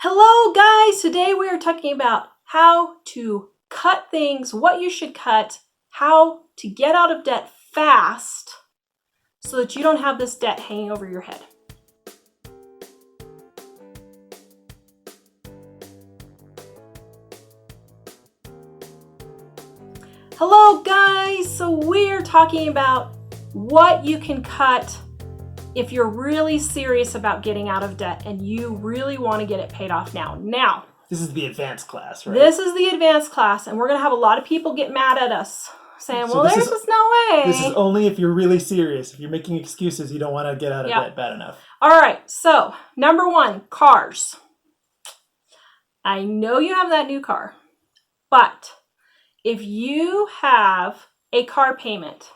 Hello guys, today we are talking about how to cut things, what you should cut, how to get out of debt fast so that you don't have this debt hanging over your head. Hello guys, so we're talking about what you can cut if you're really serious about getting out of debt and you really want to get it paid off now. Now, this is the advanced class, right? This is the advanced class, and we're going to have a lot of people get mad at us saying, well, there's just no way. This is only if you're really serious. If you're making excuses, you don't want to get out of debt bad enough. All right, so number one, cars. I know you have that new car, but if you have a car payment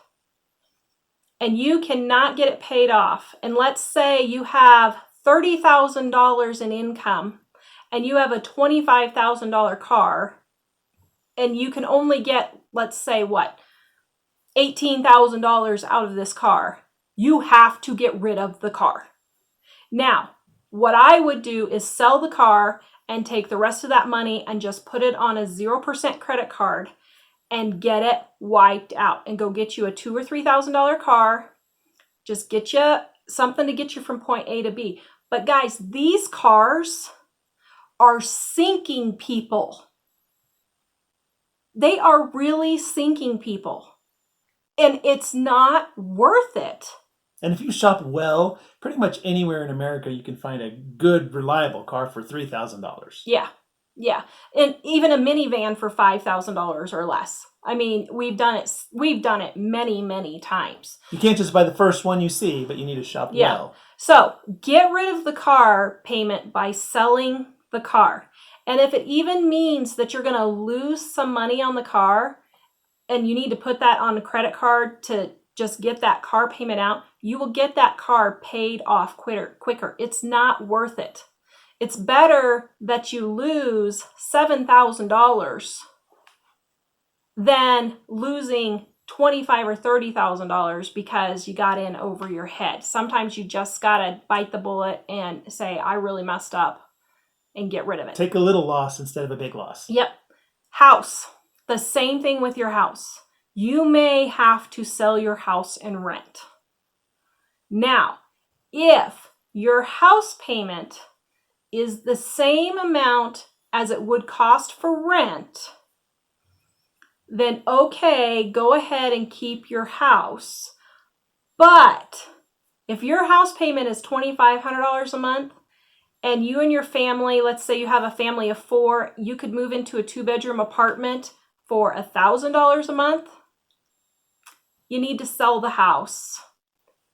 and you cannot get it paid off, and let's say you have $30,000 in income and you have a $25,000 car and you can only get, let's say, $18,000 out of this car, you have to get rid of the car. Now, what I would do is sell the car and take the rest of that money and just put it on a 0% credit card and get it wiped out and go get you a $2,000 or $3,000 car. Just get you something to get you from point A to B. But guys, these cars are sinking people. They are really sinking people. And it's not worth it. And if you shop well, pretty much anywhere in America, you can find a good, reliable car for $3,000. Yeah. And even a minivan for $5,000 or less. I mean, we've done it many, many times. You can't just buy the first one you see, but you need to shop well. So get rid of the car payment by selling the car. And if it even means that you're going to lose some money on the car and you need to put that on a credit card to just get that car payment out, you will get that car paid off quicker. It's not worth it. It's better that you lose $7,000 than losing $25,000 or $30,000 because you got in over your head. Sometimes you just got to bite the bullet and say, I really messed up, and get rid of it. Take a little loss instead of a big loss. Yep. House. The same thing with your house. You may have to sell your house and rent. Now, if your house payment is the same amount as it would cost for rent, then okay, go ahead and keep your house. But if your house payment is $2,500 a month and you and your family, let's say you have a family of 4, you could move into a 2-bedroom apartment for $1,000 a month, you need to sell the house.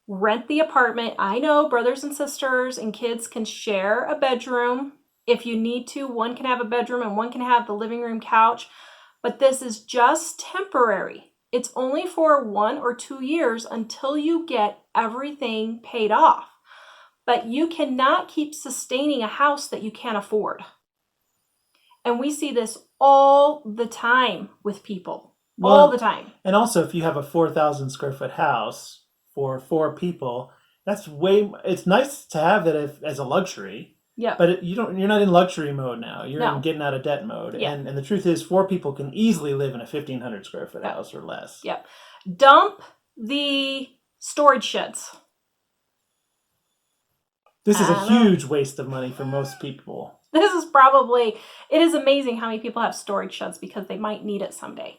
Rent the apartment. I know brothers and sisters and kids can share a bedroom. If you need to, one can have a bedroom and one can have the living room couch. But this is just temporary. It's only for 1 or 2 years until you get everything paid off. But you cannot keep sustaining a house that you can't afford. And we see this all the time with people. All the time. And also, if you have a 4,000 square foot house for 4 people, it's nice to have that as a luxury. Yeah. But you're not in luxury mode now. You're in getting out of debt mode. Yeah. And the truth is 4 people can easily live in a 1,500 square foot house or less. Yep. Dump the storage sheds. This is a huge waste of money for most people. It is amazing how many people have storage sheds because they might need it someday.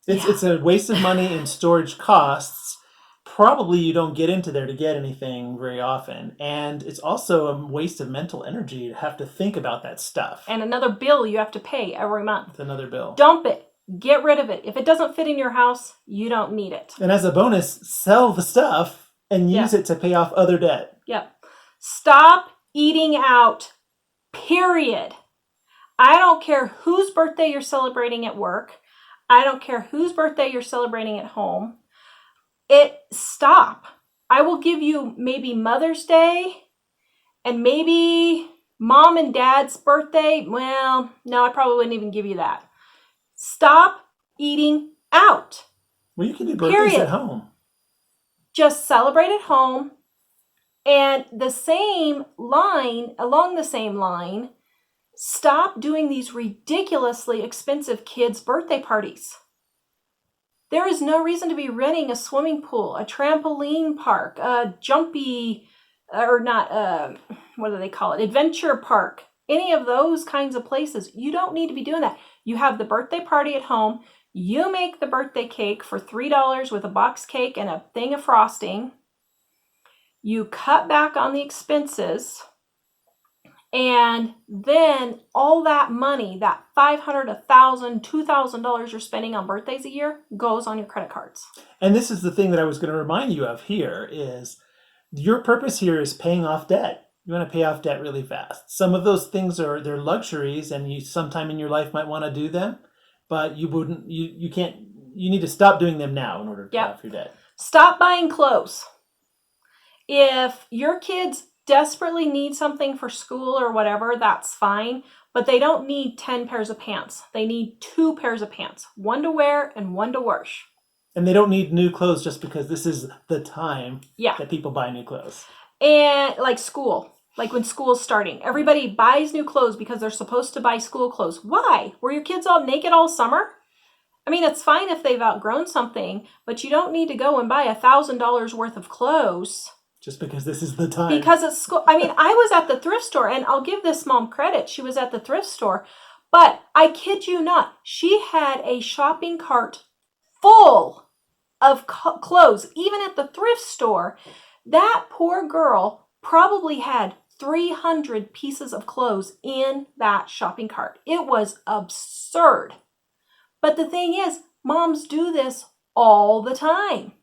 It's a waste of money in storage costs. Probably you don't get into there to get anything very often. And it's also a waste of mental energy to have to think about that stuff. And another bill you have to pay every month. It's another bill. Dump it. Get rid of it. If it doesn't fit in your house, you don't need it. And as a bonus, sell the stuff and use it to pay off other debt. Yep. Stop eating out, period. I don't care whose birthday you're celebrating at work. I don't care whose birthday you're celebrating at home. Stop. I will give you maybe Mother's Day and maybe Mom and Dad's birthday. Well, no, I probably wouldn't even give you that. Stop eating out. Well, you can do birthdays at home. Just celebrate at home And along the same line, stop doing these ridiculously expensive kids' birthday parties. There is no reason to be renting a swimming pool, a trampoline park, a what do they call it? Adventure park, any of those kinds of places. You don't need to be doing that. You have the birthday party at home. You make the birthday cake for $3 with a box cake and a thing of frosting. You cut back on the expenses, and then all that money, that $500, $1,000, $2,000 you're spending on birthdays a year goes on your credit cards. And this is the thing that I was going to remind you of here is your purpose here is paying off debt. You want to pay off debt really fast. Some of those things they're luxuries, and you sometime in your life might want to do them, but you need to stop doing them now in order to pay off your debt. Stop buying clothes. If your kids desperately need something for school or whatever, that's fine, but they don't need 10 pairs of pants. They need 2 pairs of pants, one to wear and one to wash. And they don't need new clothes just because this is the time that people buy new clothes. And like school, like when school's starting, everybody buys new clothes because they're supposed to buy school clothes. Why? Were your kids all naked all summer? I mean, it's fine if they've outgrown something, but you don't need to go and buy $1,000 worth of clothes. Just because this is the time. Because it's school. I mean, I was at the thrift store, and I'll give this mom credit. She was at the thrift store, but I kid you not, she had a shopping cart full of clothes. Even at the thrift store, that poor girl probably had 300 pieces of clothes in that shopping cart. It was absurd. But the thing is, moms do this all the time.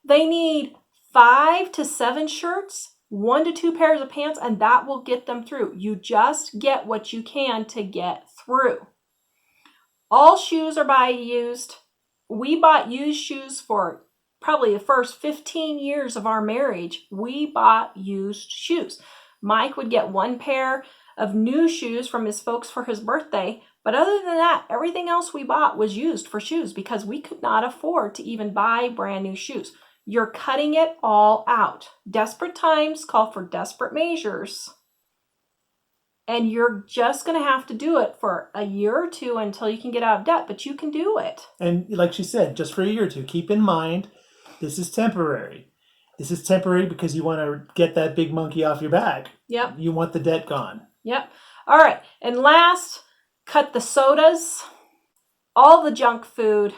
They need 5 to 7 shirts, 1 to 2 pairs of pants, and that will get them through. You just get what you can to get through. All shoes are buy used. We bought used shoes for probably the first 15 years of our marriage. We bought used shoes. Mike would get 1 pair of new shoes from his folks for his birthday, but other than that, everything else we bought was used for shoes because we could not afford to even buy brand new shoes. You're cutting it all out. Desperate times call for desperate measures. And you're just going to have to do it for a year or 2 until you can get out of debt, but you can do it. And like she said, just for a year or 2, keep in mind, this is temporary. This is temporary because you want to get that big monkey off your back. Yep. You want the debt gone. Yep. All right. And last, cut the sodas, all the junk food.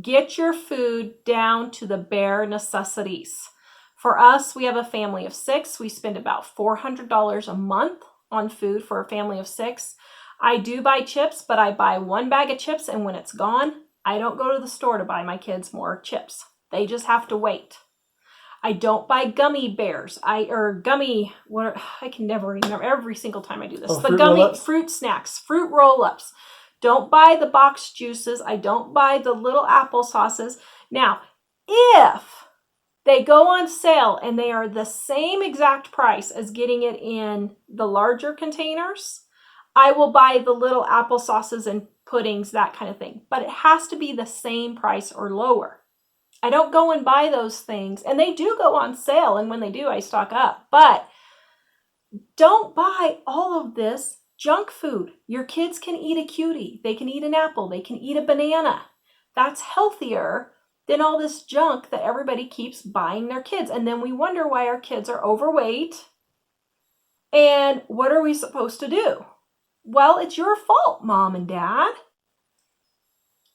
Get your food down to the bare necessities. For us, we have a family of 6. We spend about $400 a month on food for a family of 6. I do buy chips, but I buy 1 bag of chips, and when it's gone, I don't go to the store to buy my kids more chips. They just have to wait. I don't buy gummy bears. I can never remember every single time I do this. Fruit snacks, fruit roll-ups. Don't buy the box juices. I don't buy the little apple sauces. Now, if they go on sale and they are the same exact price as getting it in the larger containers, I will buy the little apple sauces and puddings, that kind of thing. But it has to be the same price or lower. I don't go and buy those things. And they do go on sale. And when they do, I stock up. But don't buy all of this junk food. Your kids can eat a cutie. They can eat an apple. They can eat a banana. That's healthier than all this junk that everybody keeps buying their kids. And then we wonder why our kids are overweight. And what are we supposed to do? Well, it's your fault, Mom and Dad.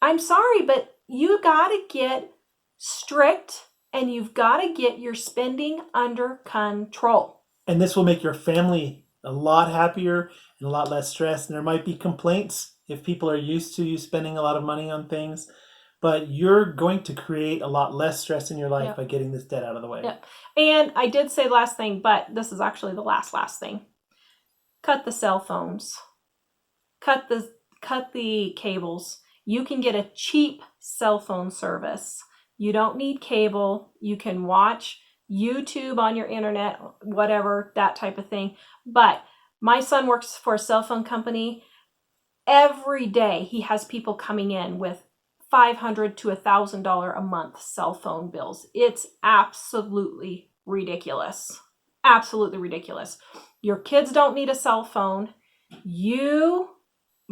I'm sorry, but you got to get strict and you've got to get your spending under control. And this will make your family a lot happier and a lot less stressed. And there might be complaints if people are used to you spending a lot of money on things, but you're going to create a lot less stress in your life by getting this debt out of the way. Yep. And I did say last thing, but this is actually the last thing. Cut the cell phones. Cut the cables. You can get a cheap cell phone service. You don't need cable. You can watch YouTube on your internet, whatever, that type of thing. But my son works for a cell phone company. Every day he has people coming in with $500 to $1,000 a month cell phone bills. It's absolutely ridiculous. Absolutely ridiculous. Your kids don't need a cell phone.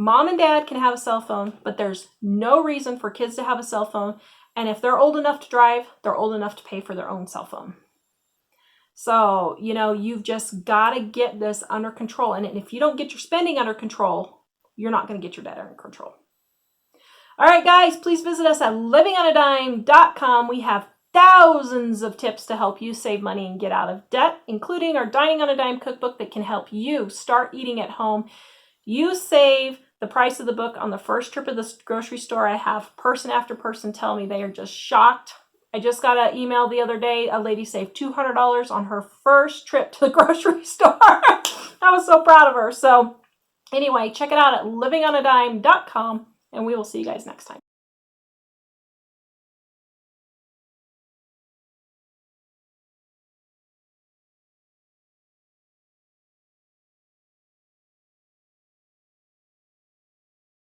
Mom and dad can have a cell phone, but there's no reason for kids to have a cell phone. And if they're old enough to drive, they're old enough to pay for their own cell phone. So, you've just got to get this under control. And if you don't get your spending under control, you're not going to get your debt under control. All right, guys, please visit us at livingonadime.com. We have thousands of tips to help you save money and get out of debt, including our Dining on a Dime cookbook that can help you start eating at home. You save the price of the book on the first trip of the grocery store. I have person after person tell me they are just shocked. I just got an email the other day. A lady saved $200 on her first trip to the grocery store. I was so proud of her. So anyway, check it out at livingonadime.com, and we will see you guys next time.